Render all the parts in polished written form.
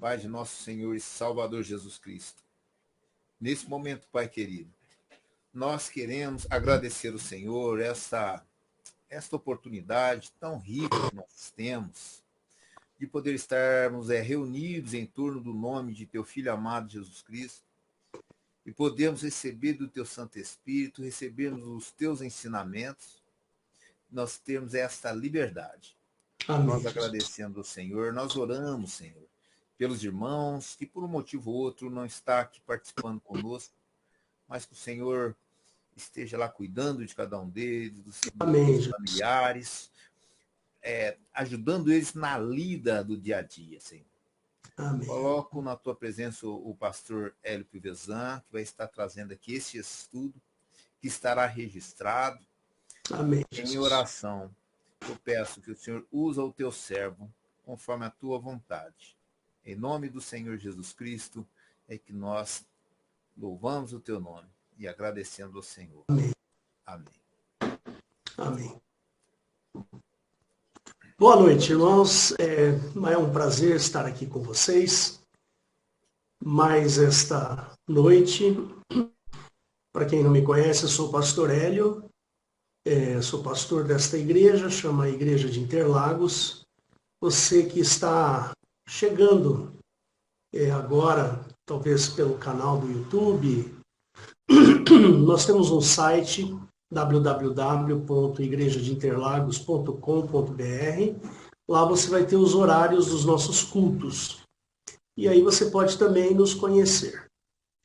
paz de nosso Senhor e Salvador Jesus Cristo. Nesse momento, Pai querido, nós queremos agradecer ao Senhor esta oportunidade tão rica que nós temos de poder estarmos reunidos em torno do nome de Teu Filho amado Jesus Cristo e podemos receber do Teu Santo Espírito, recebermos os Teus ensinamentos, nós temos esta liberdade. Amém. Nós agradecendo ao Senhor, nós oramos, Senhor, pelos irmãos que por um motivo ou outro não está aqui participando conosco, mas que o Senhor esteja lá cuidando de cada um deles, dos seus familiares, ajudando eles na lida do dia a dia, Senhor. Amém. Coloco na tua presença o pastor Hélio Pivezan, que vai estar trazendo aqui esse estudo, que estará registrado. Amém. Em oração, eu peço que o Senhor use o teu servo conforme a tua vontade. Em nome do Senhor Jesus Cristo, é que nós louvamos o teu nome e agradecendo ao Senhor. Amém. Amém. Amém. Boa noite, irmãos. É um prazer estar aqui com vocês. Mais esta noite. Para quem não me conhece, eu sou o pastor Hélio. Sou pastor desta igreja, chama a Igreja de Interlagos. Você que está chegando agora, talvez pelo canal do YouTube, nós temos um site www.igrejadeinterlagos.com.br. Lá você vai ter os horários dos nossos cultos. E aí você pode também nos conhecer.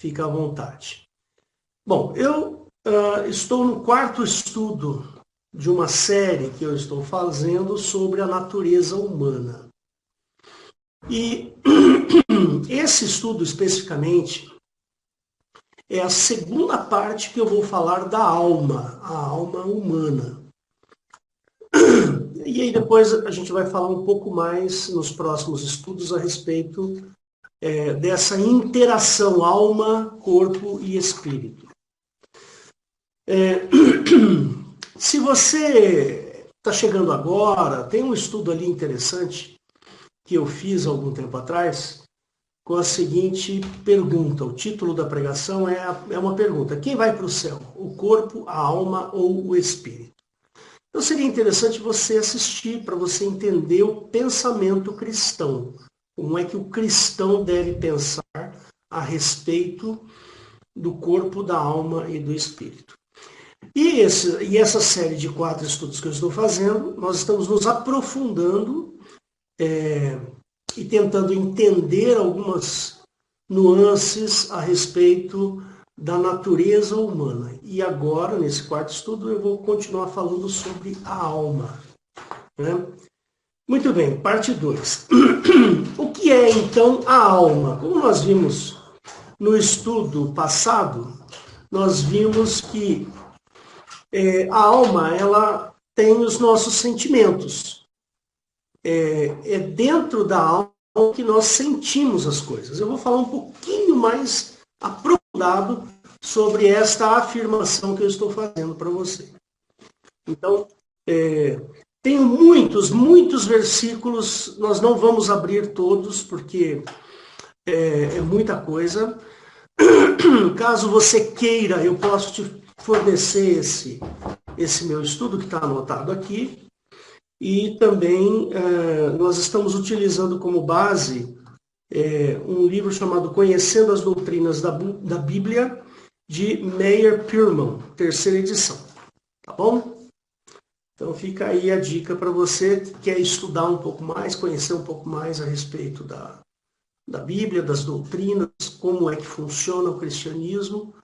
Fica à vontade. Bom, eu estou no quarto estudo de uma série que eu estou fazendo sobre a natureza humana. E esse estudo especificamente é a segunda parte que eu vou falar da alma, a alma humana. E aí depois a gente vai falar um pouco mais nos próximos estudos a respeito dessa interação alma, corpo e espírito. Se você está chegando agora, tem um estudo ali interessante que eu fiz há algum tempo atrás, com a seguinte pergunta. O título da pregação é uma pergunta: quem vai para o céu? O corpo, a alma ou o espírito? Então seria interessante você assistir para você entender o pensamento cristão. Como é que o cristão deve pensar a respeito do corpo, da alma e do espírito. E essa série de 4 estudos que eu estou fazendo, nós estamos nos aprofundando e tentando entender algumas nuances a respeito da natureza humana. E agora, nesse quarto estudo, eu vou continuar falando sobre a alma. Né? Muito bem, parte 2. O que é, então, a alma? Como nós vimos no estudo passado, nós vimos que a alma, ela tem os nossos sentimentos. É dentro da alma que nós sentimos as coisas. Eu vou falar um pouquinho mais aprofundado sobre esta afirmação que eu estou fazendo para você. Então, tenho muitos versículos, nós não vamos abrir todos, porque é muita coisa. Caso você queira, eu posso te fornecer esse meu estudo que está anotado aqui. E também nós estamos utilizando como base um livro chamado Conhecendo as Doutrinas da Bíblia, de Meyer Purman, 3ª edição. Tá bom? Então fica aí a dica para você que quer estudar um pouco mais, conhecer um pouco mais a respeito da Bíblia, das doutrinas, como é que funciona o cristianismo.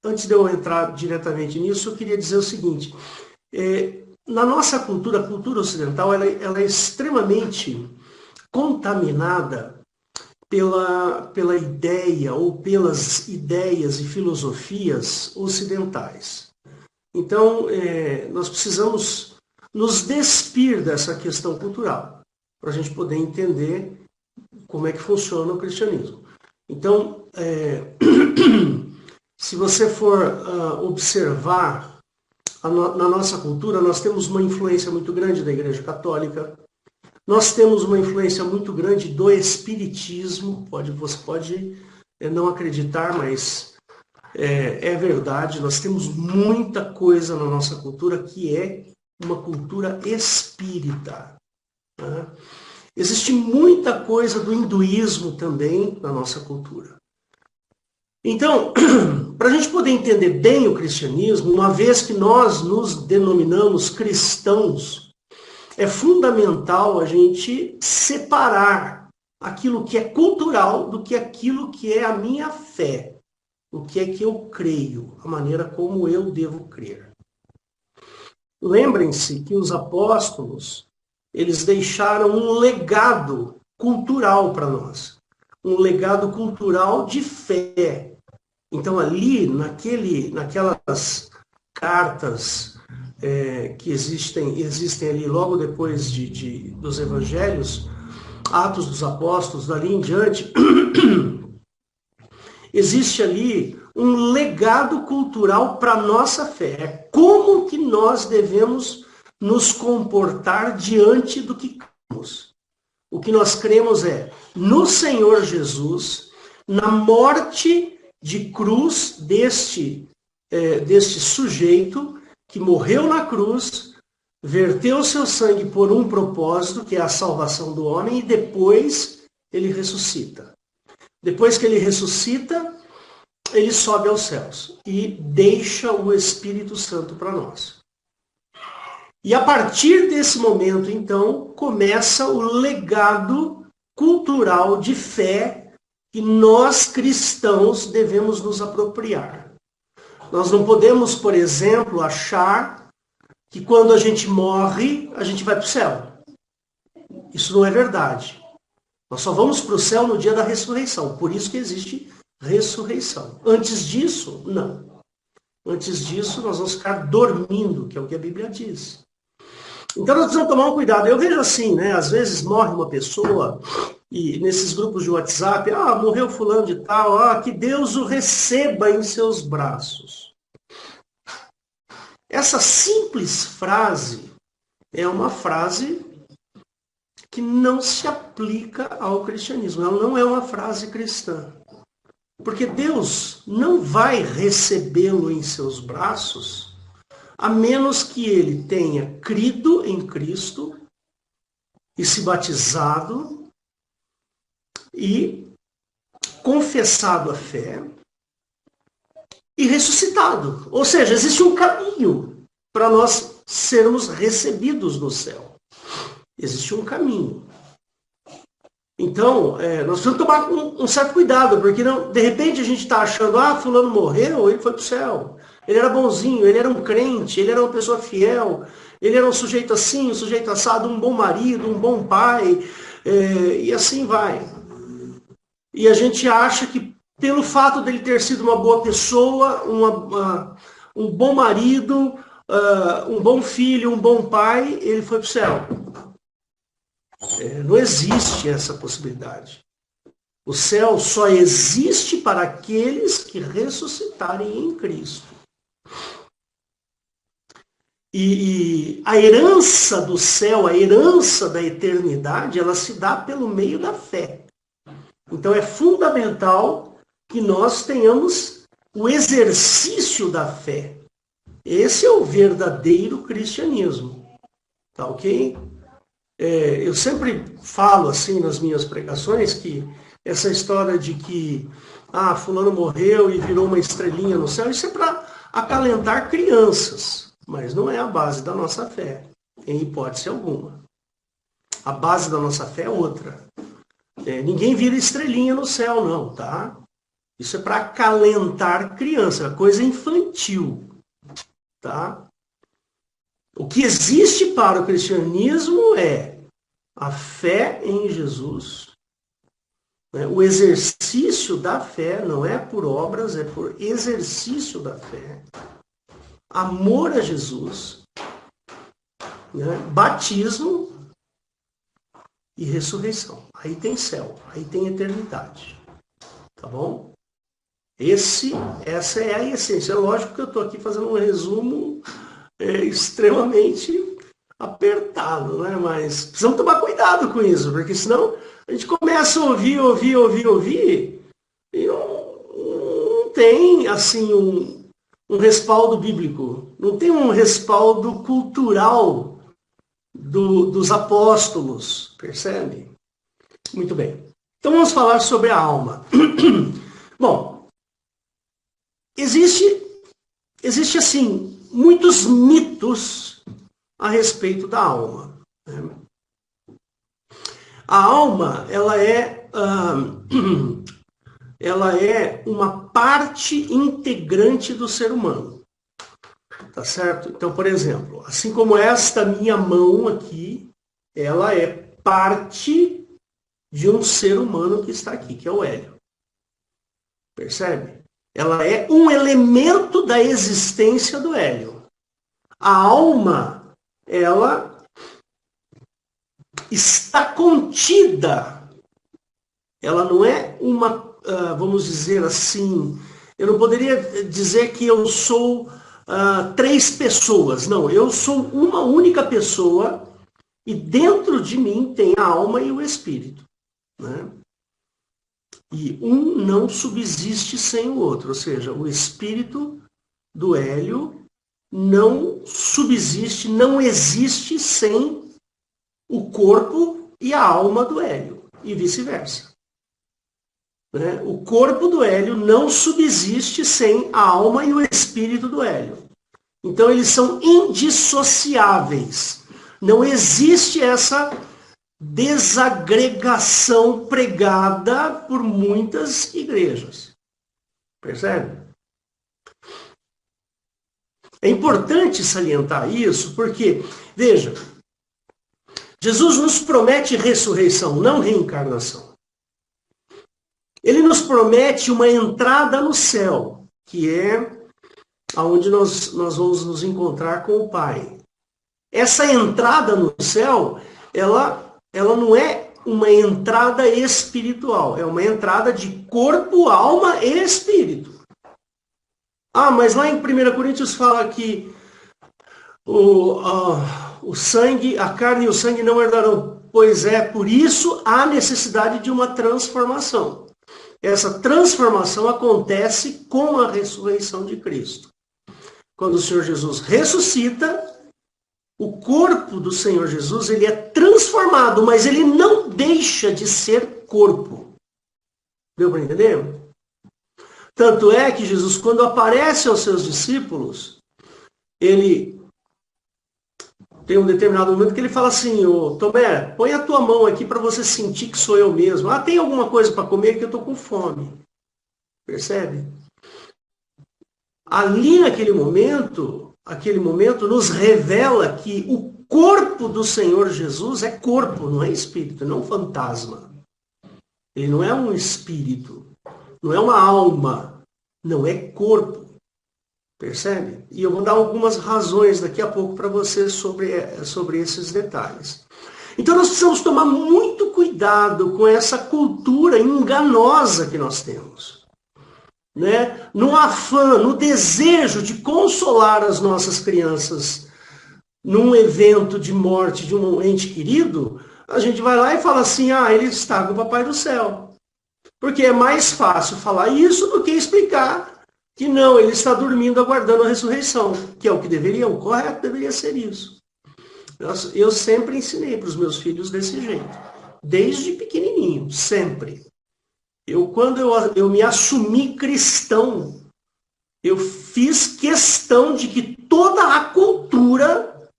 Antes de eu entrar diretamente nisso, eu queria dizer o seguinte. Na nossa cultura, a cultura ocidental, ela é extremamente contaminada pela ideia ou pelas ideias e filosofias ocidentais. Então, nós precisamos nos despir dessa questão cultural, para a gente poder entender como é que funciona o cristianismo. Então, se você for observar na nossa cultura, nós temos uma influência muito grande da Igreja Católica, Nós temos uma influência muito grande do espiritismo. Você pode não acreditar, mas é verdade. Nós temos muita coisa na nossa cultura que é uma cultura espírita, né? Existe muita coisa do hinduísmo também na nossa cultura. Então, para a gente poder entender bem o cristianismo, uma vez que nós nos denominamos cristãos, é fundamental a gente separar aquilo que é cultural do que aquilo que é a minha fé, o que é que eu creio, a maneira como eu devo crer. Lembrem-se que os apóstolos, eles deixaram um legado cultural para nós, um legado cultural de fé. Então ali, naquelas cartas que existem ali logo depois dos evangelhos, Atos dos Apóstolos, dali em diante, existe ali um legado cultural para a nossa fé. É como que nós devemos nos comportar diante do que cremos. O que nós cremos é no Senhor Jesus, na morte de cruz deste sujeito que morreu na cruz, verteu seu sangue por um propósito, que é a salvação do homem, e depois ele ressuscita. Depois que ele ressuscita, ele sobe aos céus e deixa o Espírito Santo para nós. E a partir desse momento, então, começa o legado cultural de fé que nós cristãos devemos nos apropriar. Nós não podemos, por exemplo, achar que quando a gente morre, a gente vai para o céu. Isso não é verdade. Nós só vamos para o céu no dia da ressurreição. Por isso que existe ressurreição. Antes disso, não. Antes disso, nós vamos ficar dormindo, que é o que a Bíblia diz. Então nós precisamos tomar um cuidado. Eu vejo assim, né? Às vezes morre uma pessoa e nesses grupos de WhatsApp, morreu fulano de tal, que Deus o receba em seus braços. Essa simples frase é uma frase que não se aplica ao cristianismo. Ela não é uma frase cristã. Porque Deus não vai recebê-lo em seus braços a menos que ele tenha crido em Cristo e se batizado e confessado a fé e ressuscitado. Ou seja, existe um caminho para nós sermos recebidos no céu. Existe um caminho. Então, nós precisamos tomar um certo cuidado, porque não, de repente a gente está achando, fulano morreu, ele foi para o céu. Ele era bonzinho, ele era um crente, ele era uma pessoa fiel, ele era um sujeito assim, um sujeito assado, um bom marido, um bom pai, e assim vai. E a gente acha que pelo fato dele ter sido uma boa pessoa, um bom marido, um bom filho, um bom pai, ele foi para o céu. Não existe essa possibilidade. O céu só existe para aqueles que ressuscitarem em Cristo. E a herança do céu, a herança da eternidade, ela se dá pelo meio da fé. Então é fundamental que nós tenhamos o exercício da fé. Esse é o verdadeiro cristianismo. Tá ok? Eu sempre falo assim nas minhas pregações que essa história de que fulano morreu e virou uma estrelinha no céu, isso é para acalentar crianças, mas não é a base da nossa fé, em hipótese alguma. A base da nossa fé é outra. Ninguém vira estrelinha no céu, não, tá? Isso é para acalentar criança, é coisa infantil, tá? O que existe para o cristianismo é a fé em Jesus. O exercício da fé não é por obras, é por exercício da fé. Amor a Jesus, batismo e ressurreição. Aí tem céu, aí tem eternidade. Tá bom? Essa é a essência. É lógico que eu estou aqui fazendo um resumo extremamente apertado, né? Mas precisamos tomar cuidado com isso, porque senão a gente começa a ouvir, e não tem, assim, um respaldo bíblico, não tem um respaldo cultural dos apóstolos, percebe? Muito bem. Então vamos falar sobre a alma. Bom, existe assim, muitos mitos a respeito da alma. A alma, ela é uma parte integrante do ser humano. Tá certo? Então, por exemplo, assim como esta minha mão aqui, ela é parte de um ser humano que está aqui, que é o Hélio. Percebe? Ela é um elemento da existência do Hélio. A alma, ela está contida. Ela não é uma, vamos dizer assim, eu não poderia dizer que eu sou 3 pessoas. Não, eu sou uma única pessoa e dentro de mim tem a alma e o espírito, né? E um não subsiste sem o outro, ou seja, o espírito do Hélio não subsiste, não existe sem o corpo e a alma do Hélio, e vice-versa. Né? O corpo do Hélio não subsiste sem a alma e o espírito do Hélio. Então eles são indissociáveis. Não existe essa desagregação pregada por muitas igrejas. Percebe? É importante salientar isso porque, veja, Jesus nos promete ressurreição, não reencarnação. Ele nos promete uma entrada no céu, que é onde nós vamos nos encontrar com o Pai. Essa entrada no céu, ela não é uma entrada espiritual, é uma entrada de corpo, alma e espírito. Mas lá em 1 Coríntios fala que o sangue, a carne e o sangue não herdarão. Pois é, por isso há necessidade de uma transformação. Essa transformação acontece com a ressurreição de Cristo. Quando o Senhor Jesus ressuscita, o corpo do Senhor Jesus ele é transformado, mas ele não deixa de ser corpo. Deu para entender? Tanto é que Jesus, quando aparece aos seus discípulos, ele tem um determinado momento que ele fala assim: Tomé, põe a tua mão aqui para você sentir que sou eu mesmo. Tem alguma coisa para comer que eu estou com fome. Percebe? Ali naquele momento nos revela que o corpo do Senhor Jesus é corpo, não é espírito, não fantasma. Ele não é um espírito, não é uma alma, não é corpo. Percebe? E eu vou dar algumas razões daqui a pouco para você sobre esses detalhes. Então nós precisamos tomar muito cuidado com essa cultura enganosa que nós temos. Né? No afã, no desejo de consolar as nossas crianças num evento de morte de um ente querido, a gente vai lá e fala assim: ele está com o Papai do Céu. Porque é mais fácil falar isso do que explicar que não, ele está dormindo aguardando a ressurreição, que é o que deveria, o correto deveria ser isso. Eu sempre ensinei para os meus filhos desse jeito, desde pequenininho, sempre. Quando eu me assumi cristão, eu fiz questão de que toda a cultura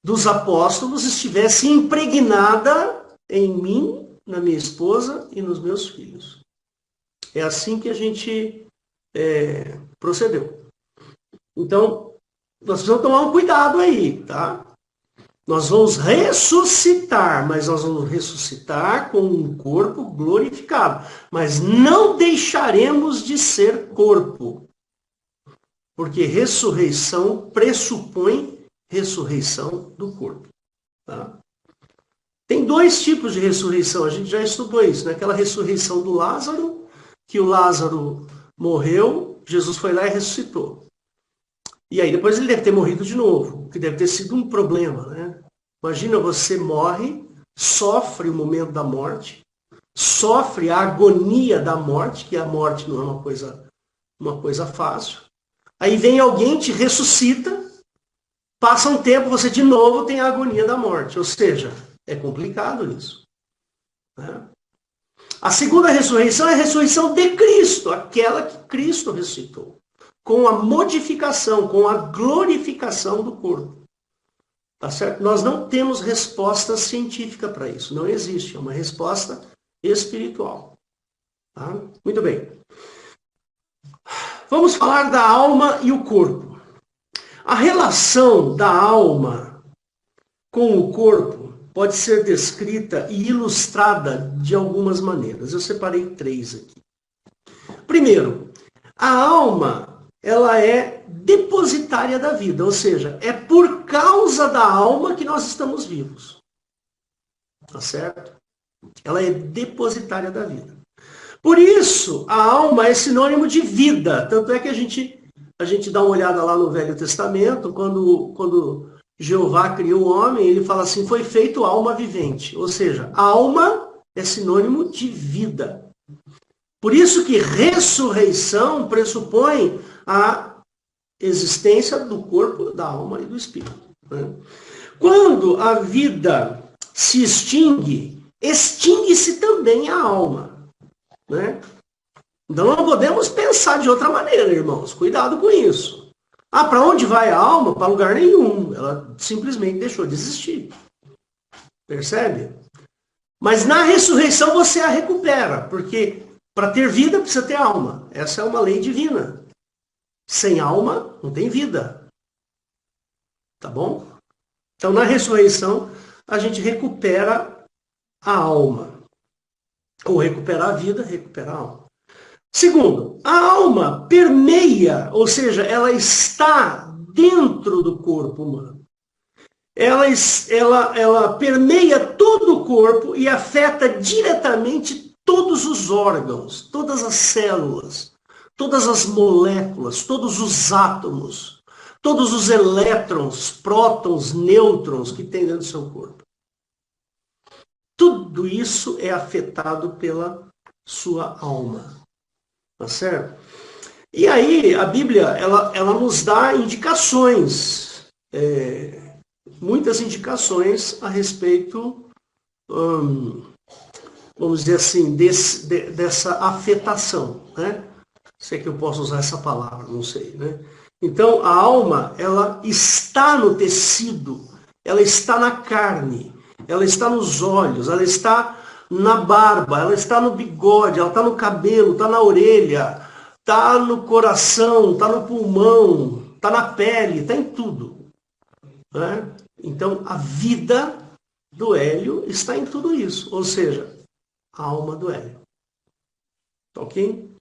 dos apóstolos estivesse impregnada em mim, na minha esposa e nos meus filhos. É assim que a gente procedeu. Então, nós precisamos tomar um cuidado aí, tá? Nós vamos ressuscitar, mas nós vamos ressuscitar com um corpo glorificado. Mas não deixaremos de ser corpo. Porque ressurreição pressupõe ressurreição do corpo. Tá? Tem 2 tipos de ressurreição, a gente já estudou isso, né? Aquela ressurreição do Lázaro, que o Lázaro morreu, Jesus foi lá e ressuscitou. E aí depois ele deve ter morrido de novo, que deve ter sido um problema, né? Imagina, você morre, sofre o momento da morte, sofre a agonia da morte, que a morte não é uma coisa fácil. Aí vem alguém, te ressuscita, passa um tempo, você de novo tem a agonia da morte. Ou seja, é complicado isso, né? A segunda ressurreição é a ressurreição de Cristo, aquela que Cristo ressuscitou, com a modificação, com a glorificação do corpo. Tá certo? Nós não temos resposta científica para isso, não existe, é uma resposta espiritual. Tá? Muito bem. Vamos falar da alma e o corpo. A relação da alma com o corpo pode ser descrita e ilustrada de algumas maneiras. Eu separei 3 aqui. Primeiro, a alma, ela é depositária da vida, ou seja, é por causa da alma que nós estamos vivos. Tá certo? Ela é depositária da vida. Por isso, a alma é sinônimo de vida. Tanto é que a gente dá uma olhada lá no Velho Testamento, quando Jeová criou o homem, ele fala assim, foi feito alma vivente. Ou seja, alma é sinônimo de vida. Por isso que ressurreição pressupõe a existência do corpo, da alma e do espírito, né? Quando a vida se extingue, extingue-se também a alma, né? Então não podemos pensar de outra maneira, irmãos. Cuidado com isso. Ah, para onde vai a alma? Para lugar nenhum. Ela simplesmente deixou de existir. Percebe? Mas na ressurreição você a recupera, porque para ter vida precisa ter alma. Essa é uma lei divina. Sem alma não tem vida. Tá bom? Então na ressurreição a gente recupera a alma. Ou recupera a vida, recupera a alma. Segundo, a alma permeia, ou seja, ela está dentro do corpo humano. Ela permeia todo o corpo e afeta diretamente todos os órgãos, todas as células, todas as moléculas, todos os átomos, todos os elétrons, prótons, nêutrons que tem dentro do seu corpo. Tudo isso é afetado pela sua alma. Tá certo? E aí, a Bíblia, ela nos dá indicações, muitas indicações a respeito, vamos dizer assim, dessa afetação, né? Se é que eu posso usar essa palavra, não sei, né? Então, a alma, ela está no tecido, ela está na carne, ela está nos olhos, ela está na barba, ela está no bigode, ela está no cabelo, está na orelha, está no coração, está no pulmão, está na pele, está em tudo, né? Então, a vida do Hélio está em tudo isso, ou seja, a alma do Hélio. Ok?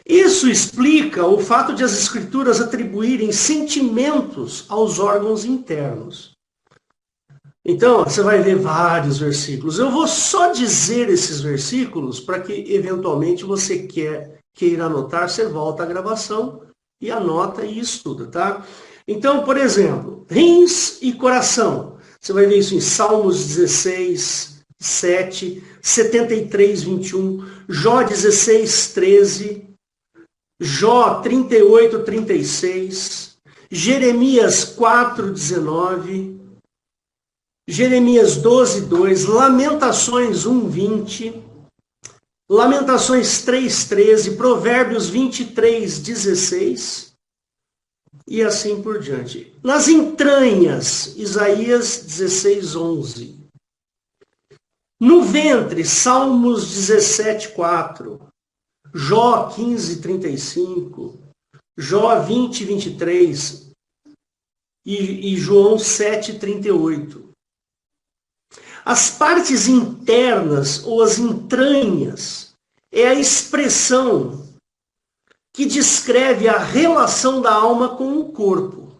Isso explica o fato de as escrituras atribuírem sentimentos aos órgãos internos. Então, você vai ver vários versículos. Eu vou só dizer esses versículos para que, eventualmente, você queira anotar, você volta à gravação e anota e estuda, tá? Então, por exemplo, rins e coração. Você vai ver isso em Salmos 16, 7, 73, 21, Jó 16, 13, Jó 38, 36, Jeremias 4, 19... Jeremias 12, 2, Lamentações 1, 20, Lamentações 3, 13, Provérbios 23, 16 e assim por diante. Nas entranhas, Isaías 16, 11. No ventre, Salmos 17, 4, Jó 15, 35, Jó 20, 23 e João 7, 38. As partes internas ou as entranhas é a expressão que descreve a relação da alma com o corpo.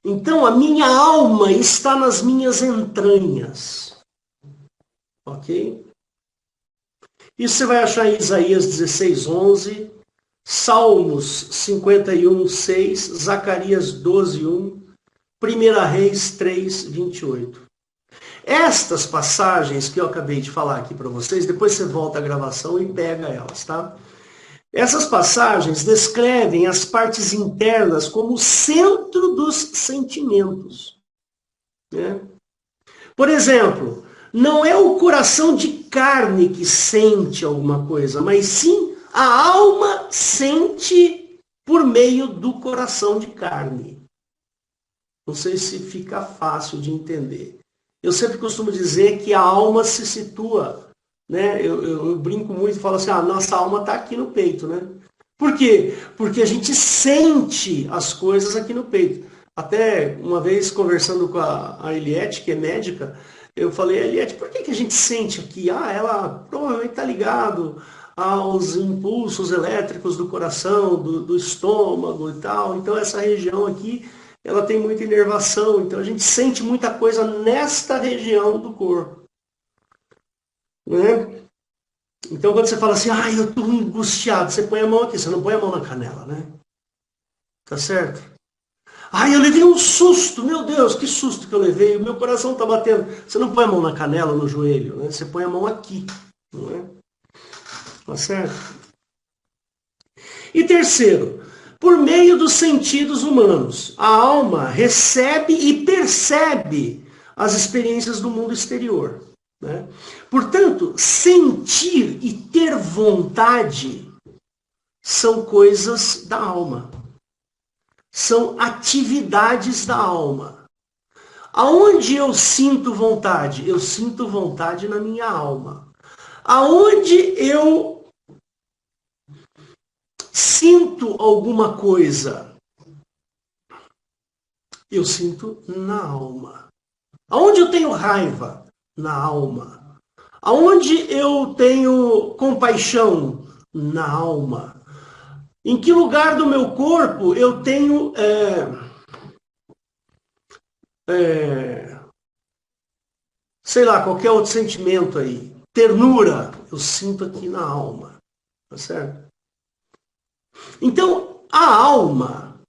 Então, a minha alma está nas minhas entranhas. Ok? Isso você vai achar em Isaías 16, 11, Salmos 51, 6, Zacarias 12, 1, 1 Reis 3, 28. Estas passagens que eu acabei de falar aqui para vocês, depois você volta à gravação e pega elas, tá? Essas passagens descrevem as partes internas como o centro dos sentimentos, né? Por exemplo, não é o coração de carne que sente alguma coisa, mas sim a alma sente por meio do coração de carne. Não sei se fica fácil de entender. Eu sempre costumo dizer que a alma se situa, né? Eu brinco muito e falo assim, nossa alma está aqui no peito, né? Por quê? Porque a gente sente as coisas aqui no peito. Até uma vez conversando com a Eliette, que é médica, eu falei, Eliette, por que a gente sente aqui? Ela provavelmente está ligado aos impulsos elétricos do coração, do estômago e tal. Então essa região aqui, ela tem muita inervação. Então a gente sente muita coisa nesta região do corpo, né? Então quando você fala assim, eu estou angustiado, você põe a mão aqui, você não põe a mão na canela, né? Tá certo? Eu levei um susto, meu Deus, que susto que eu levei, o meu coração está batendo. Você não põe a mão na canela, no joelho, né? Você põe a mão aqui, não é? Tá certo? E terceiro, por meio dos sentidos humanos, a alma recebe e percebe as experiências do mundo exterior, né? Portanto, sentir e ter vontade são coisas da alma. São atividades da alma. Aonde eu sinto vontade? Eu sinto vontade na minha alma. Aonde eu sinto alguma coisa? Eu sinto na alma. Aonde eu tenho raiva? Na alma. Aonde eu tenho compaixão? Na alma. Em que lugar do meu corpo eu tenho sei lá, qualquer outro sentimento aí? Ternura, eu sinto aqui na alma. Tá certo? Então, a alma,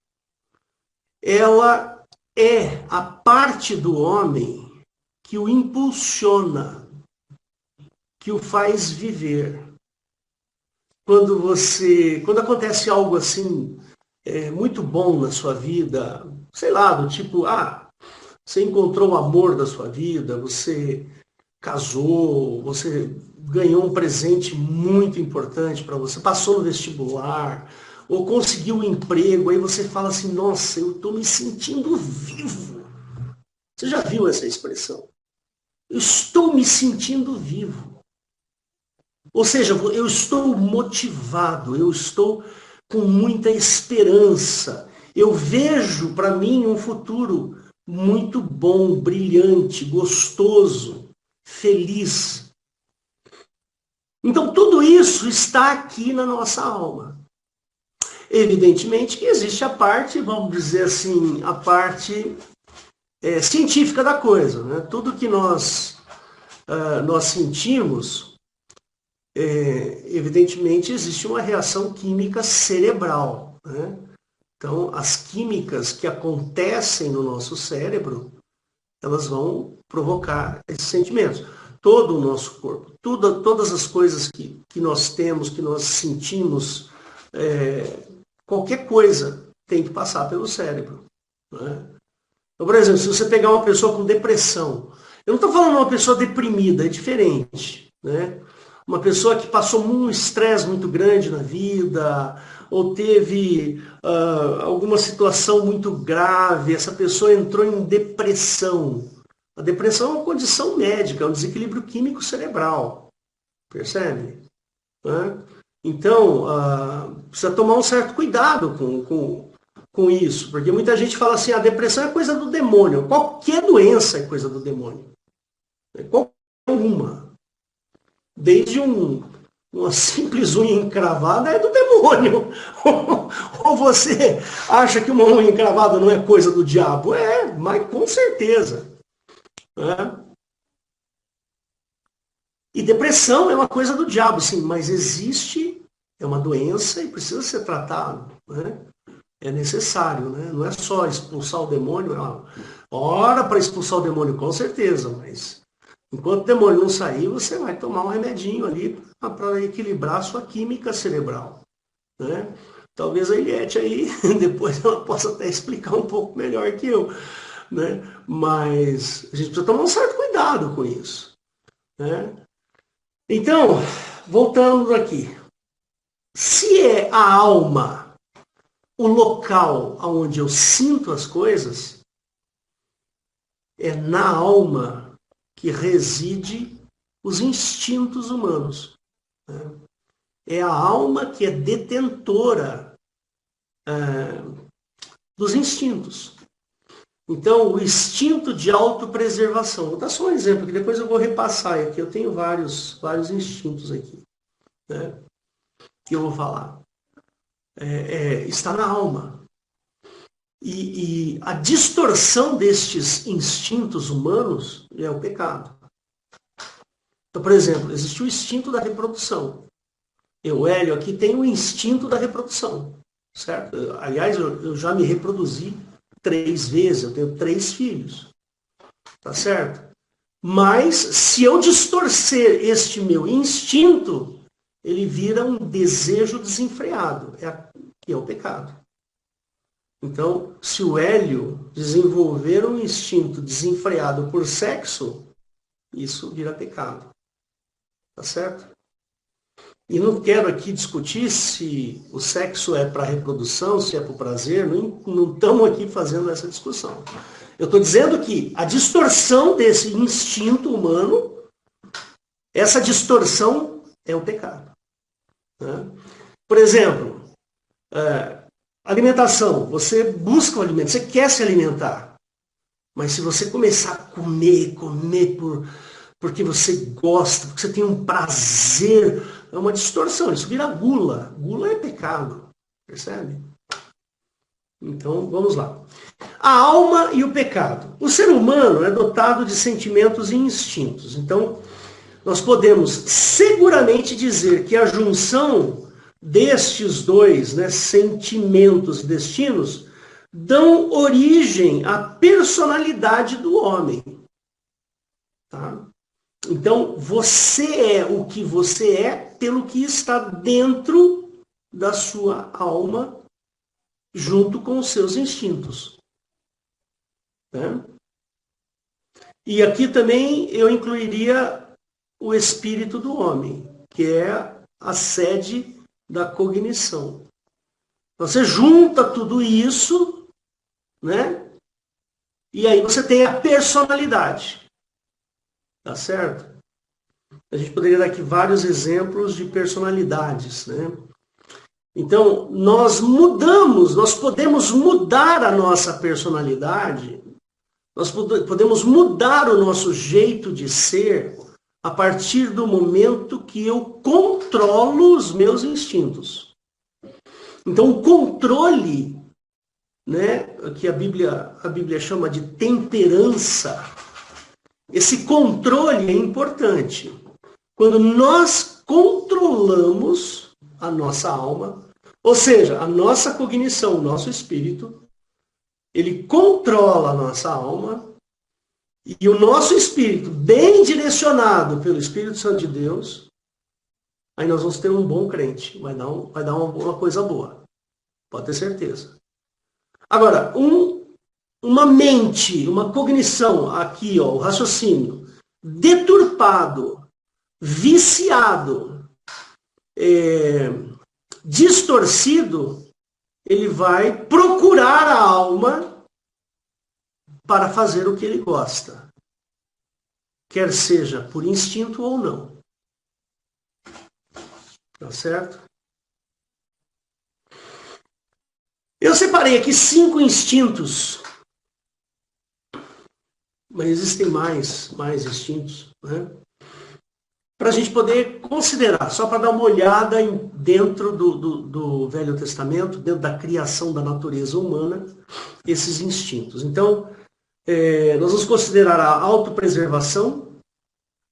ela é a parte do homem que o impulsiona, que o faz viver. Quando acontece algo assim, muito bom na sua vida, sei lá, do tipo, você encontrou o amor da sua vida, você casou, você ganhou um presente muito importante para você, passou no vestibular, ou conseguiu um emprego, aí você fala assim, nossa, eu estou me sentindo vivo. Você já viu essa expressão? Eu estou me sentindo vivo. Ou seja, eu estou motivado, eu estou com muita esperança. Eu vejo para mim um futuro muito bom, brilhante, gostoso, feliz. Então tudo isso está aqui na nossa alma. Evidentemente que existe a parte, vamos dizer assim, a parte científica da coisa, né? Tudo que nós sentimos, evidentemente existe uma reação química cerebral, né? Então as químicas que acontecem no nosso cérebro, elas vão provocar esses sentimentos. Todo o nosso corpo, todas as coisas que nós temos, que nós sentimos, qualquer coisa tem que passar pelo cérebro, né? Então, por exemplo, se você pegar uma pessoa com depressão, eu não estou falando de uma pessoa deprimida, é diferente, né? Uma pessoa que passou um estresse muito grande na vida, ou teve alguma situação muito grave, essa pessoa entrou em depressão. A depressão é uma condição médica, é um desequilíbrio químico cerebral, percebe? Né? Então, precisa tomar um certo cuidado com isso, porque muita gente fala assim, a depressão é coisa do demônio. Qualquer doença é coisa do demônio. Qualquer uma. Desde uma simples unha encravada é do demônio. Ou você acha que uma unha encravada não é coisa do diabo? Mas com certeza. Né? E depressão é uma coisa do diabo, sim, mas existe é uma doença e precisa ser tratado, né? É necessário, né? Não é só expulsar o demônio. Ora para expulsar o demônio, com certeza, mas enquanto o demônio não sair, você vai tomar um remedinho ali para equilibrar a sua química cerebral, né? Talvez a Eliette aí, depois ela possa até explicar um pouco melhor que eu, né? Mas a gente precisa tomar um certo cuidado com isso, né? Então, voltando aqui. Se é a alma o local onde eu sinto as coisas, é na alma que reside os instintos humanos, né? É a alma que é detentora dos instintos. Então, o instinto de autopreservação. Vou dar só um exemplo, que depois eu vou repassar aqui. Eu tenho vários instintos aqui, né, que eu vou falar. Está na alma. E a distorção destes instintos humanos é o pecado. Então, por exemplo, existe o instinto da reprodução. Eu, Hélio, aqui tenho o instinto da reprodução, certo? Aliás, eu já me reproduzi 3 vezes, eu tenho 3 filhos, tá certo? Mas, se eu distorcer este meu instinto, ele vira um desejo desenfreado, que é o pecado. Então, se o Hélio desenvolver um instinto desenfreado por sexo, isso vira pecado. Tá certo? E não quero aqui discutir se o sexo é para reprodução, se é para o prazer, não estamos aqui fazendo essa discussão. Eu estou dizendo que a distorção desse instinto humano, essa distorção é o pecado, né? Por exemplo, alimentação. Você busca o alimento, você quer se alimentar. Mas se você começar a comer porque você gosta, porque você tem um prazer, é uma distorção, isso vira gula. Gula é pecado, percebe? Então, vamos lá. A alma e o pecado. O ser humano é dotado de sentimentos e instintos. Então, nós podemos seguramente dizer que a junção destes dois, né, sentimentos e destinos, dão origem à personalidade do homem. Tá? Então, você é o que você é pelo que está dentro da sua alma, junto com os seus instintos. Né? E aqui também eu incluiria o espírito do homem, que é a sede da cognição. Você junta tudo isso, né? E aí você tem a personalidade. Tá certo? A gente poderia dar aqui vários exemplos de personalidades, né? Então, nós podemos mudar a nossa personalidade, nós podemos mudar o nosso jeito de ser a partir do momento que eu controlo os meus instintos. Então, o controle, né, que a Bíblia chama de temperança, esse controle é importante. Quando nós controlamos a nossa alma, ou seja, a nossa cognição, o nosso espírito, ele controla a nossa alma, e o nosso espírito, bem direcionado pelo Espírito Santo de Deus, aí nós vamos ter um bom crente, vai dar uma coisa boa, pode ter certeza. Agora, uma mente, uma cognição, aqui, ó, o raciocínio, deturpado, viciado, distorcido, ele vai procurar a alma para fazer o que ele gosta, quer seja por instinto ou não. Tá certo? Eu separei aqui 5 instintos, mas existem mais instintos, né? Para a gente poder considerar, só para dar uma olhada dentro do Velho Testamento, dentro da criação da natureza humana, esses instintos. Então, nós vamos considerar a autopreservação,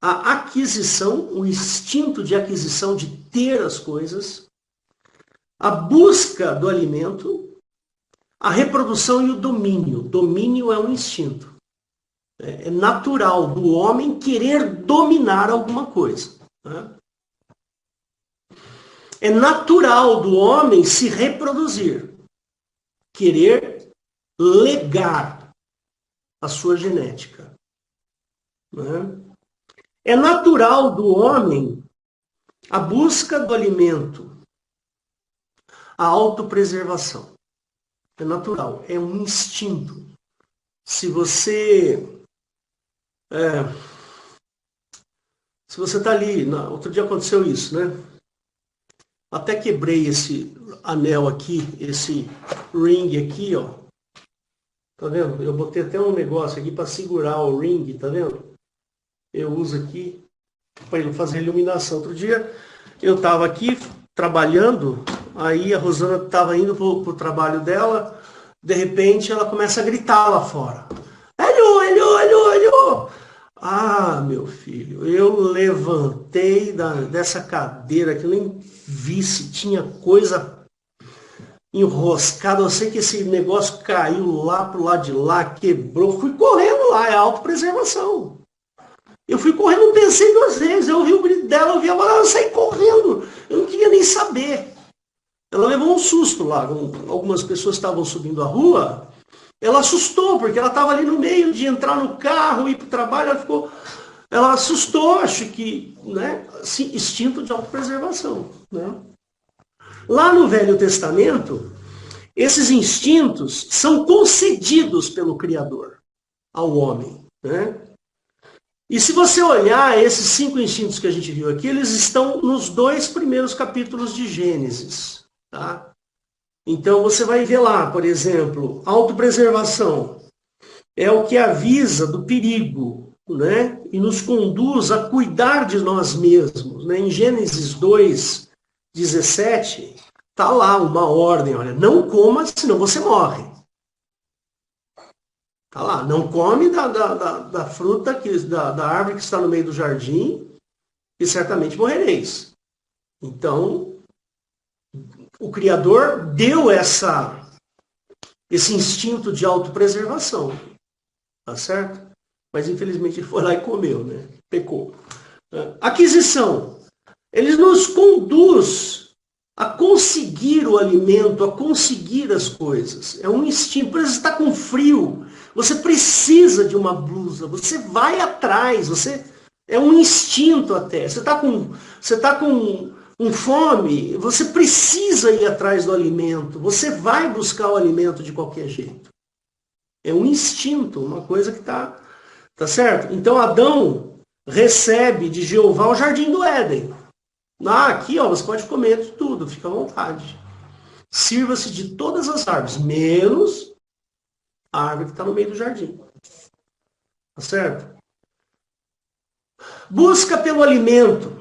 a aquisição, o instinto de aquisição, de ter as coisas, a busca do alimento, a reprodução e o domínio. Domínio é um instinto. É natural do homem querer dominar alguma coisa. Né? É natural do homem se reproduzir, querer legar a sua genética. Né? É natural do homem a busca do alimento, a autopreservação. É natural, é um instinto. Se você está ali, outro dia aconteceu isso, né? Até quebrei esse anel aqui, esse ring aqui, ó. Tá vendo? Eu botei até um negócio aqui para segurar o ring, tá vendo? Eu uso aqui para fazer iluminação. Outro dia eu estava aqui trabalhando, aí a Rosana estava indo para o trabalho dela, de repente ela começa a gritar lá fora. Alô, alô, alô, alô! Ah, meu filho, eu levantei dessa cadeira que eu nem vi se tinha coisa enroscada. Eu sei que esse negócio caiu lá pro lado de lá, quebrou. Fui correndo lá, é autopreservação. Eu fui correndo, não pensei duas vezes. Eu ouvi o grito dela, eu vi a bola, eu saí correndo. Eu não queria nem saber. Ela levou um susto lá. Algumas pessoas estavam subindo a rua. Ela assustou, porque ela estava ali no meio de entrar no carro, ir para o trabalho. Ela assustou, acho que, né? Assim, instinto de autopreservação. Né? Lá no Velho Testamento, esses instintos são concedidos pelo Criador ao homem. Né? E se você olhar esses 5 instintos que a gente viu aqui, eles estão nos 2 primeiros capítulos de Gênesis. Tá? Então você vai ver lá, por exemplo, autopreservação. É o que avisa do perigo, né? E nos conduz a cuidar de nós mesmos. Né? Em Gênesis 2, 17, está lá uma ordem, olha, não coma, senão você morre. Está lá, não come da fruta, da árvore que está no meio do jardim, e certamente morrereis. Então, o Criador deu esse instinto de autopreservação. Tá certo? Mas infelizmente ele foi lá e comeu, né? Pecou. Aquisição. Ele nos conduz a conseguir o alimento, a conseguir as coisas. É um instinto. Por exemplo, você está com frio, você precisa de uma blusa, você vai atrás, é um instinto até. Você está com fome, você precisa ir atrás do alimento, você vai buscar o alimento de qualquer jeito. É um instinto, uma coisa que tá certo? Então Adão recebe de Jeová o jardim do Éden. Aqui, ó, você pode comer de tudo, fica à vontade. Sirva-se de todas as árvores, menos a árvore que está no meio do jardim. Tá certo? Busca pelo alimento.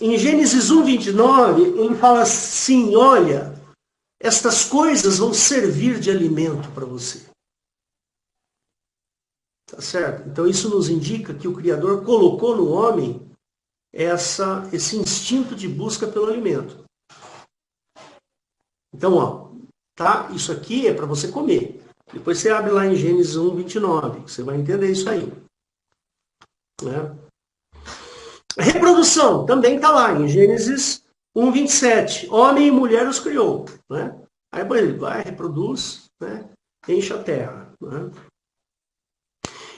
Em Gênesis 1, 29, ele fala assim, olha, estas coisas vão servir de alimento para você. Tá certo? Então isso nos indica que o Criador colocou no homem esse instinto de busca pelo alimento. Então, ó, tá? Isso aqui é para você comer. Depois você abre lá em Gênesis 1, 29, que você vai entender isso aí. Né? Reprodução também está lá em Gênesis 1, 27. Homem e mulher os criou. Né? Aí ele vai, reproduz, né? Enche a terra. Né?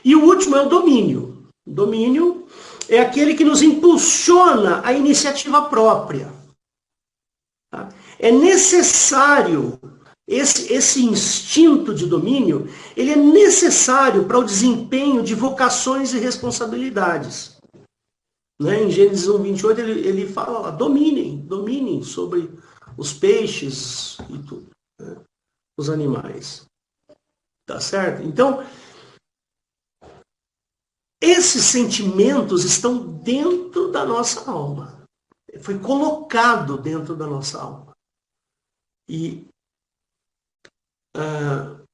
E o último é o domínio. O domínio é aquele que nos impulsiona a iniciativa própria. Tá? É necessário, esse instinto de domínio, ele é necessário para o desempenho de vocações e responsabilidades. Né? Em Gênesis 1, 28, ele fala, dominem sobre os peixes e tudo, né? Os animais. Tá certo? Então, esses sentimentos estão dentro da nossa alma. Foi colocado dentro da nossa alma. E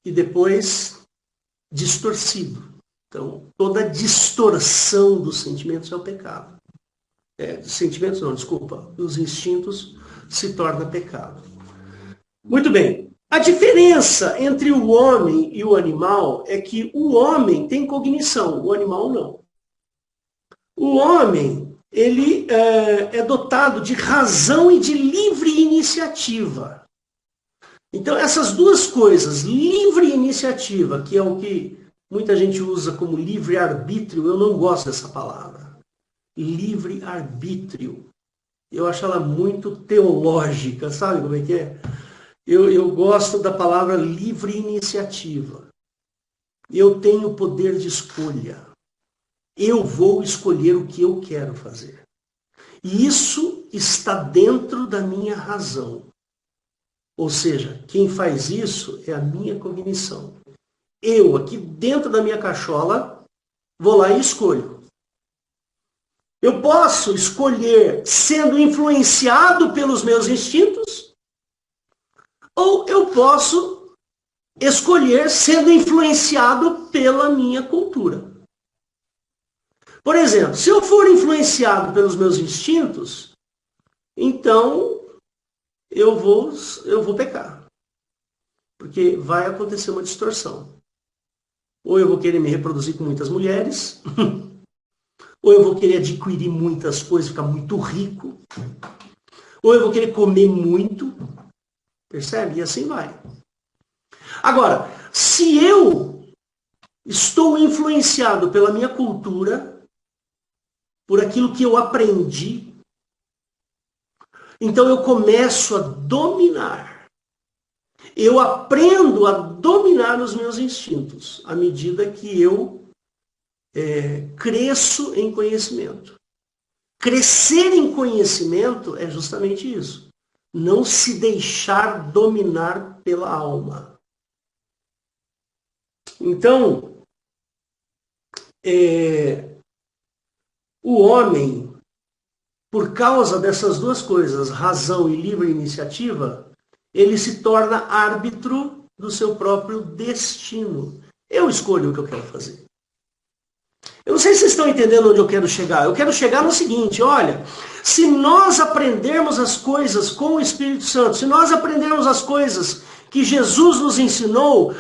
depois distorcido. Então, toda sentimentos é o pecado. Sentimentos não, desculpa. Os instintos se torna pecado. Muito bem. A diferença entre o homem e o animal é que o homem tem cognição, o animal não. O homem, ele é dotado de razão e de livre iniciativa. Então, essas duas coisas, livre iniciativa, que é o que muita gente usa como livre-arbítrio, eu não gosto dessa palavra. Livre-arbítrio. Eu acho ela muito teológica, sabe como é que é? Eu gosto da palavra livre iniciativa. Eu tenho poder de escolha. Eu vou escolher o que eu quero fazer. E isso está dentro da minha razão. Ou seja, quem faz isso é a minha cognição. Eu, aqui dentro da minha cachola, vou lá e escolho. Eu posso escolher sendo influenciado pelos meus instintos, ou eu posso escolher sendo influenciado pela minha cultura. Por exemplo, se eu for influenciado pelos meus instintos, então eu vou pecar. Porque vai acontecer uma distorção. Ou eu vou querer me reproduzir com muitas mulheres, ou eu vou querer adquirir muitas coisas, ficar muito rico, ou eu vou querer comer muito, percebe? E assim vai. Agora, se eu estou influenciado pela minha cultura, por aquilo que eu aprendi, então eu começo a dominar. Eu aprendo a dominar os meus instintos à medida que eu cresço em conhecimento. Crescer em conhecimento é justamente isso. Não se deixar dominar pela alma. Então, o homem, por causa dessas duas coisas, razão e livre iniciativa, ele se torna árbitro do seu próprio destino. Eu escolho o que eu quero fazer. Eu não sei se vocês estão entendendo onde eu quero chegar. Eu quero chegar no seguinte, olha, se nós aprendermos as coisas com o Espírito Santo, se nós aprendermos as coisas que Jesus nos ensinou,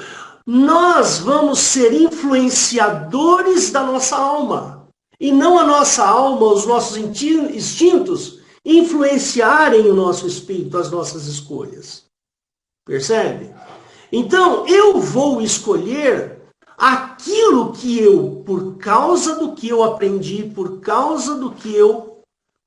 nós vamos ser influenciadores da nossa alma. E não a nossa alma, os nossos instintos, influenciarem o nosso espírito, as nossas escolhas. Percebe? Então, eu vou escolher aquilo que eu, por causa do que eu aprendi, por causa do que eu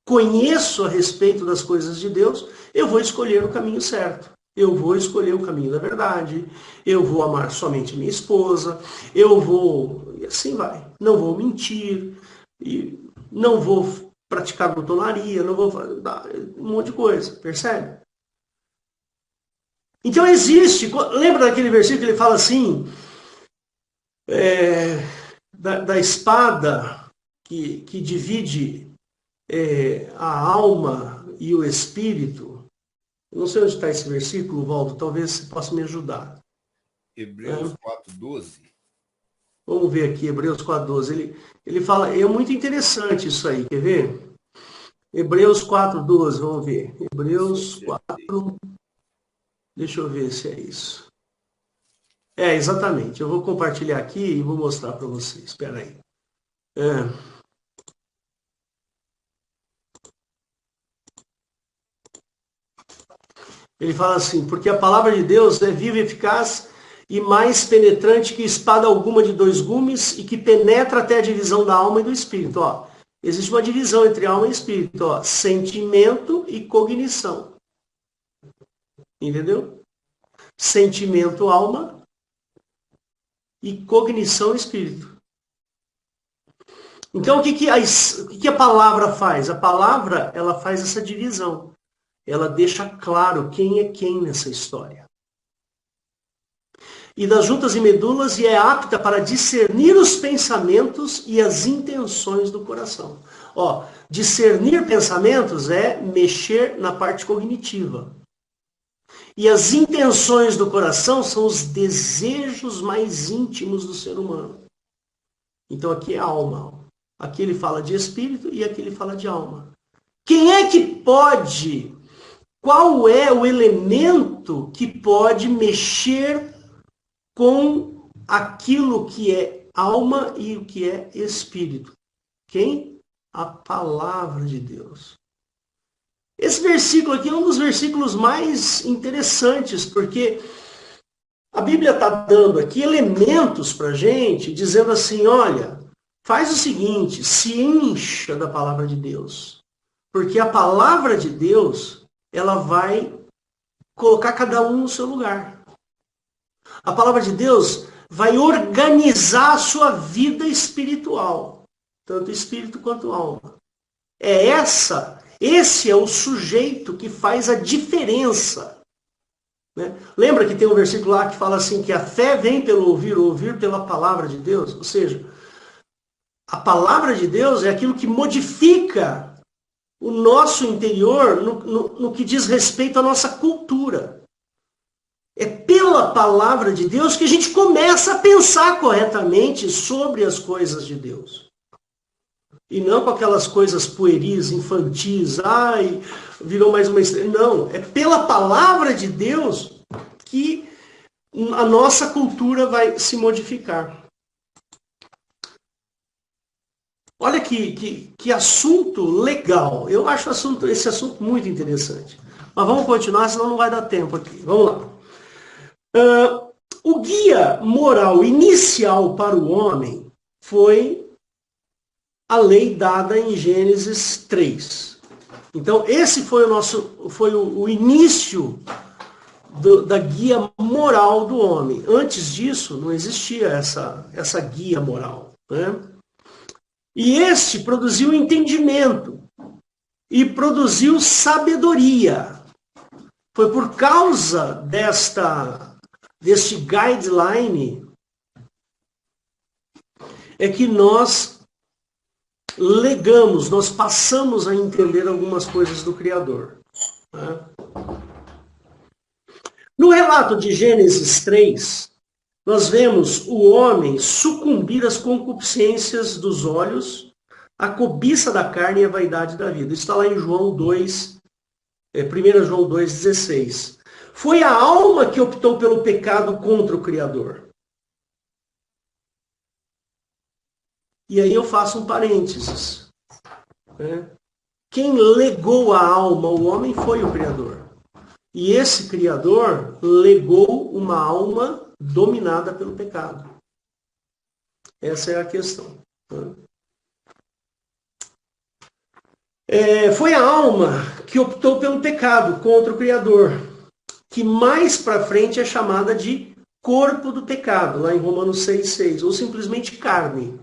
conheço a respeito das coisas de Deus, eu vou escolher o caminho certo. Eu vou escolher o caminho da verdade, eu vou amar somente minha esposa, eu vou... E assim vai. Não vou mentir, e não vou praticar glutonaria, não vou fazer um monte de coisa, percebe? Então existe, lembra daquele versículo que ele fala assim, da espada que divide a alma e o espírito. Eu não sei onde está esse versículo, Valdo, talvez você possa me ajudar. Hebreus 4:12. Vamos ver aqui, Hebreus 4:12. Ele fala, é muito interessante isso aí, quer ver? Hebreus 4:12, vamos ver. Hebreus 4, deixa eu ver se é isso. Exatamente. Eu vou compartilhar aqui e vou mostrar para vocês. Espera aí. Ele fala assim, porque a palavra de Deus é viva e eficaz e mais penetrante que espada alguma de dois gumes e que penetra até a divisão da alma e do espírito. Ó, existe uma divisão entre alma e espírito. Ó, sentimento e cognição. Entendeu? Sentimento, alma e cognição, espírito. Então, o que a palavra faz? A palavra, ela faz essa divisão. Ela deixa claro quem é quem nessa história. E das juntas e medulas, e é apta para discernir os pensamentos e as intenções do coração. Ó, discernir pensamentos é mexer na parte cognitiva. E as intenções do coração são os desejos mais íntimos do ser humano. Então aqui é alma. Aqui ele fala de espírito e aqui ele fala de alma. Quem é que pode qual é o elemento que pode mexer com aquilo que é alma e o que é espírito? Quem? A palavra de Deus. Esse versículo aqui é um dos versículos mais interessantes, porque a Bíblia está dando aqui elementos para a gente, dizendo assim, olha, faz o seguinte, se encha da palavra de Deus. Porque a palavra de Deus, ela vai colocar cada um no seu lugar. A palavra de Deus vai organizar a sua vida espiritual, tanto espírito quanto alma. Esse é o sujeito que faz a diferença. Né? Lembra que tem um versículo lá que fala assim, que a fé vem pelo ouvir, o ouvir pela palavra de Deus? Ou seja, a palavra de Deus é aquilo que modifica o nosso interior no que diz respeito à nossa cultura. É pela palavra de Deus que a gente começa a pensar corretamente sobre as coisas de Deus. E não com aquelas coisas pueris, infantis, virou mais uma estrela. Não, é pela palavra de Deus que a nossa cultura vai se modificar. Olha que assunto legal. Eu acho esse assunto muito interessante. Mas vamos continuar, senão não vai dar tempo aqui. Vamos lá. O guia moral inicial para o homem foi a lei dada em Gênesis 3. Então, esse foi o início da guia moral do homem. Antes disso, não existia essa guia moral. Né? E este produziu entendimento e produziu sabedoria. Foi por causa deste guideline é que nós nós passamos a entender algumas coisas do Criador. Né? No relato de Gênesis 3, nós vemos o homem sucumbir às concupiscências dos olhos, à cobiça da carne e à vaidade da vida. Isso está lá em João 2, 1 João 2,16. Foi a alma que optou pelo pecado contra o Criador. E aí eu faço um parênteses. Né? Quem legou a alma ao homem foi o Criador. E esse Criador legou uma alma dominada pelo pecado. Essa é a questão. Foi a alma que optou pelo pecado contra o Criador, que mais para frente é chamada de corpo do pecado, lá em Romanos 6,6, ou simplesmente carne,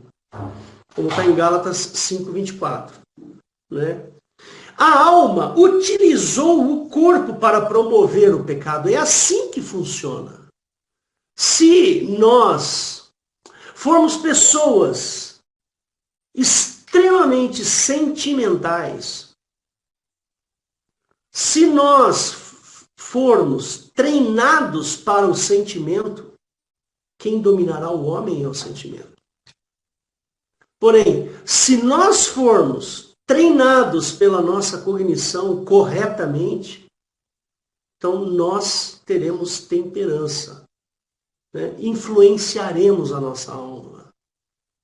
como está em Gálatas 5,24. Né? A alma utilizou o corpo para promover o pecado. É assim que funciona. Se nós formos pessoas extremamente sentimentais, se nós formos treinados para o sentimento, quem dominará o homem é o sentimento. Porém, se nós formos treinados pela nossa cognição corretamente, então nós teremos temperança. Né? Influenciaremos a nossa alma.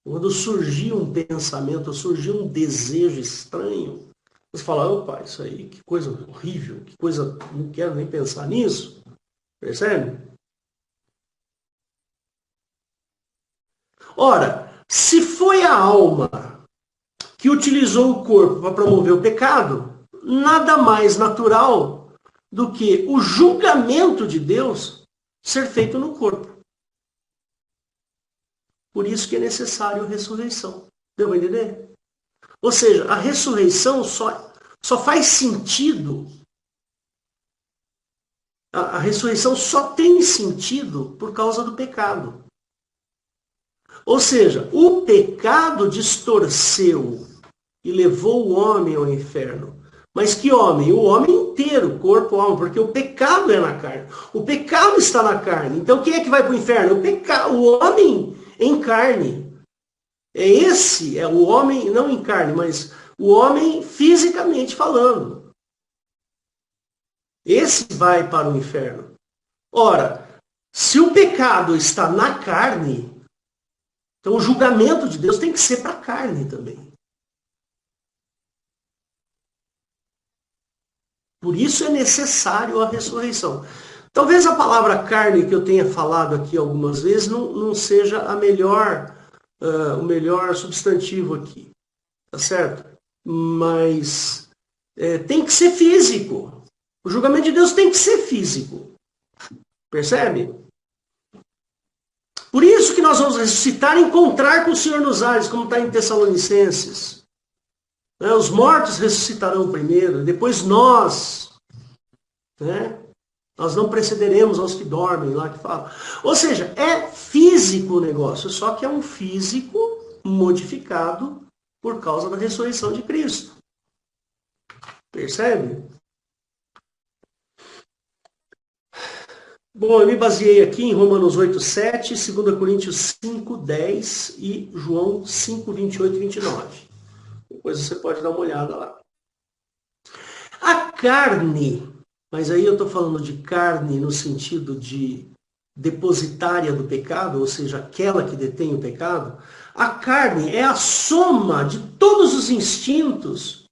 Quando surgir um pensamento, surgir um desejo estranho, você fala, opa, isso aí, que coisa horrível, que coisa, não quero nem pensar nisso. Percebe? Ora, se foi a alma que utilizou o corpo para promover o pecado, nada mais natural do que o julgamento de Deus ser feito no corpo. Por isso que é necessário a ressurreição. Deu para entender? Ou seja, a ressurreição só faz sentido. A ressurreição só tem sentido por causa do pecado. Ou seja, o pecado distorceu e levou o homem ao inferno. Mas que homem? O homem inteiro, corpo, alma, porque o pecado é na carne. O pecado está na carne. Então quem é que vai para o inferno? O homem em carne. É o homem, não em carne, mas o homem fisicamente falando. Esse vai para o inferno. Ora, se o pecado está na carne, então o julgamento de Deus tem que ser para a carne também. Por isso é necessário a ressurreição. Talvez a palavra carne que eu tenha falado aqui algumas vezes não seja a melhor, o melhor substantivo aqui. Tá certo? Mas tem que ser físico. O julgamento de Deus tem que ser físico. Percebe? Por isso que nós vamos ressuscitar e encontrar com o Senhor nos ares, como está em Tessalonicenses. Os mortos ressuscitarão primeiro, depois nós. Né? Nós não precederemos aos que dormem, lá que fala. Ou seja, é físico o negócio, só que é um físico modificado por causa da ressurreição de Cristo. Percebe? Bom, eu me baseei aqui em Romanos 8:7, 2 Coríntios 5:10 e João 5:28 e 29. Depois você pode dar uma olhada lá. A carne, mas aí eu estou falando de carne no sentido de depositária do pecado, ou seja, aquela que detém o pecado. A carne é a soma de todos os instintos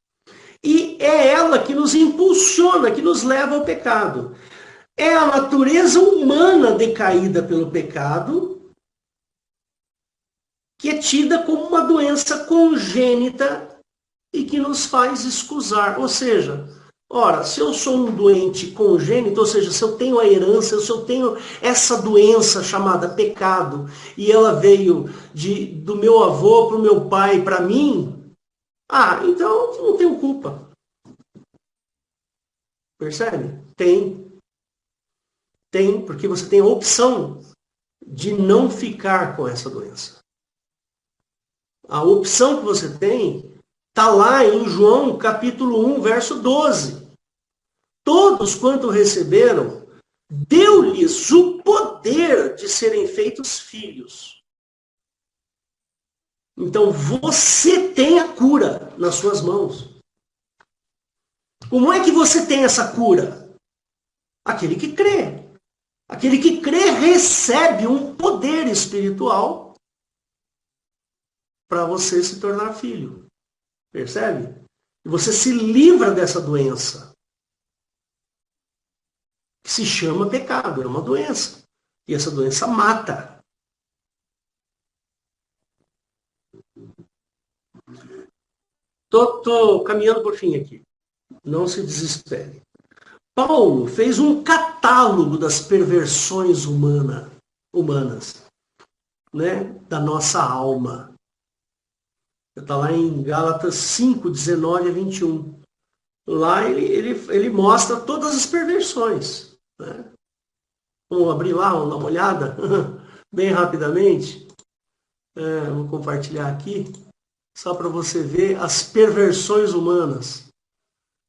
e é ela que nos impulsiona, que nos leva ao pecado. É a natureza humana decaída pelo pecado que é tida como uma doença congênita e que nos faz escusar. Ou seja, ora, se eu sou um doente congênito, ou seja, se eu tenho a herança, se eu tenho essa doença chamada pecado, e ela veio do meu avô para o meu pai para mim, então não tenho culpa. Percebe? Tem, porque você tem a opção de não ficar com essa doença. A opção que você tem está lá em João capítulo 1, verso 12. Todos quanto receberam, deu-lhes o poder de serem feitos filhos. Então você tem a cura nas suas mãos. Como é que você tem essa cura? Aquele que crê. Aquele que crê recebe um poder espiritual para você se tornar filho. Percebe? E você se livra dessa doença. Que se chama pecado, é uma doença. E essa doença mata. Tô caminhando por fim aqui. Não se desespere. Paulo fez um catálogo das perversões humanas, né? Da nossa alma. Está lá em Gálatas 5, 19 a 21. Lá ele mostra todas as perversões. Né? Vamos abrir lá, vamos dar uma olhada, bem rapidamente. Vou compartilhar aqui, só para você ver as perversões humanas.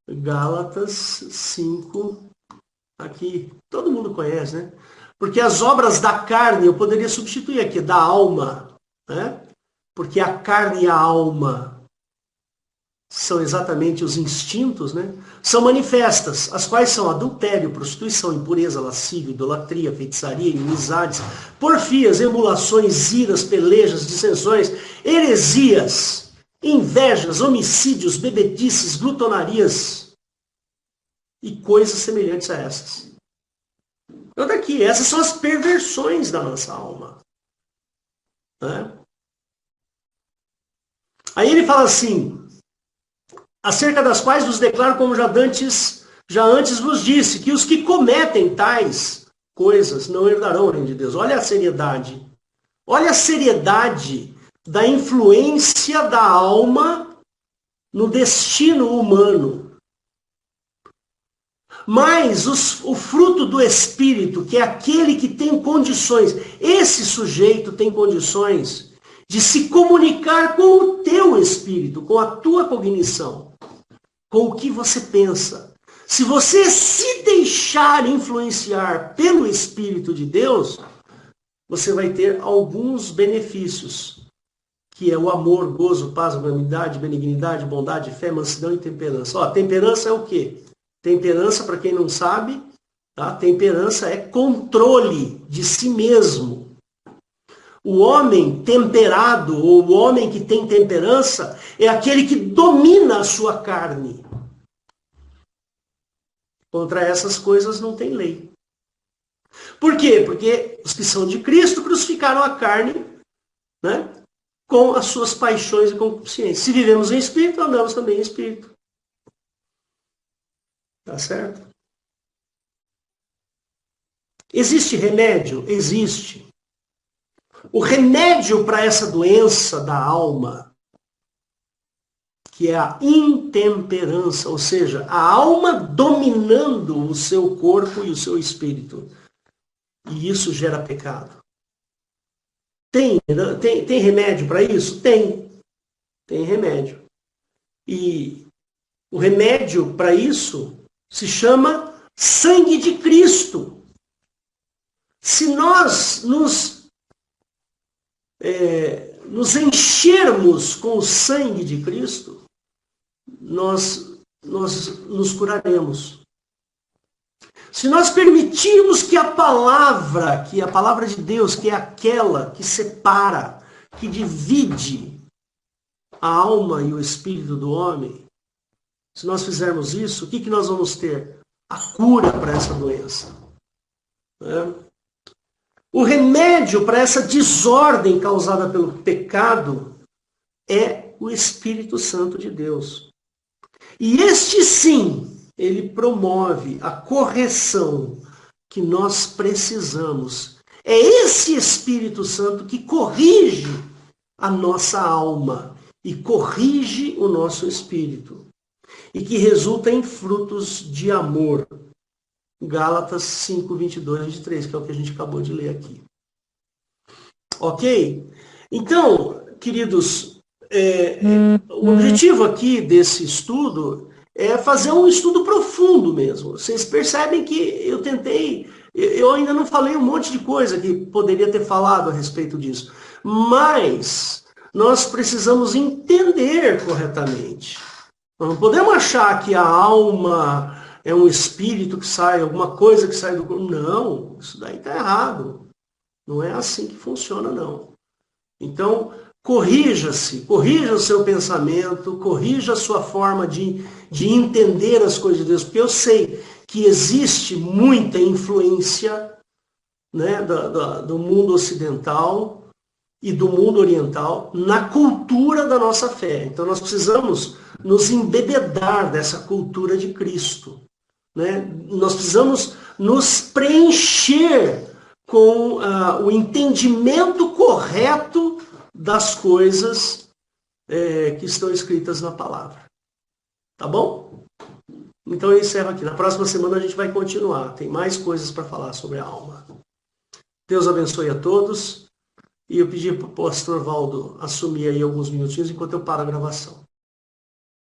Gálatas 5, aqui, todo mundo conhece, né? Porque as obras da carne, eu poderia substituir aqui, da alma, né? Porque a carne e a alma são exatamente os instintos, né? São manifestas, as quais são adultério, prostituição, impureza, lascívia, idolatria, feitiçaria, inimizades, porfias, emulações, iras, pelejas, dissensões, heresias, invejas, homicídios, bebedices, glutonarias e coisas semelhantes a essas. Então daqui, essas são as perversões da nossa alma. Né? Aí ele fala assim, acerca das quais vos declaro como já antes vos disse, que os que cometem tais coisas não herdarão o reino de Deus. Olha a seriedade. Olha a seriedade da influência da alma no destino humano. Mas o fruto do Espírito, que é aquele que tem condições, esse sujeito tem condições de se comunicar com o teu espírito, com a tua cognição, com o que você pensa. Se você se deixar influenciar pelo Espírito de Deus, você vai ter alguns benefícios, que é o amor, gozo, paz, amabilidade, benignidade, bondade, fé, mansidão e temperança. Temperança é o quê? Temperança, para quem não sabe, tá? Temperança é controle de si mesmo. O homem temperado, ou o homem que tem temperança, é aquele que domina a sua carne. Contra essas coisas não tem lei. Por quê? Porque os que são de Cristo crucificaram a carne, né, com as suas paixões e concupiscências. Se vivemos em espírito, andamos também em espírito. Tá certo? Existe remédio? Existe. O remédio para essa doença da alma, que é a intemperança, ou seja, a alma dominando o seu corpo e o seu espírito. E isso gera pecado. Tem remédio para isso? Tem. Tem remédio. E o remédio para isso se chama sangue de Cristo. Se nós nos enchermos com o sangue de Cristo, nós nos curaremos. Se nós permitirmos que a palavra de Deus, que é aquela que separa, que divide a alma e o espírito do homem, se nós fizermos isso, o que nós vamos ter? A cura para essa doença. O remédio para essa desordem causada pelo pecado é o Espírito Santo de Deus. E este sim, ele promove a correção que nós precisamos. É esse Espírito Santo que corrige a nossa alma e corrige o nosso espírito. E que resulta em frutos de amor. Gálatas 5, 22 e 23, que é o que a gente acabou de ler aqui. Ok? Então, queridos, o objetivo aqui desse estudo é fazer um estudo profundo mesmo. Vocês percebem que eu ainda não falei um monte de coisa que poderia ter falado a respeito disso. Mas nós precisamos entender corretamente. Nós não podemos achar que a alma é um espírito que sai, alguma coisa que sai do corpo. Não, isso daí está errado. Não é assim que funciona, não. Então, corrija-se, corrija o seu pensamento, corrija a sua forma de entender as coisas de Deus, porque eu sei que existe muita influência, né, do mundo ocidental e do mundo oriental na cultura da nossa fé. Então nós precisamos nos embebedar dessa cultura de Cristo. Né? Nós precisamos nos preencher com o entendimento correto das coisas que estão escritas na palavra. Tá bom? Então eu encerro aqui. Na próxima semana a gente vai continuar. Tem mais coisas para falar sobre a alma. Deus abençoe a todos. E eu pedi para o pastor Valdo assumir aí alguns minutinhos enquanto eu paro a gravação.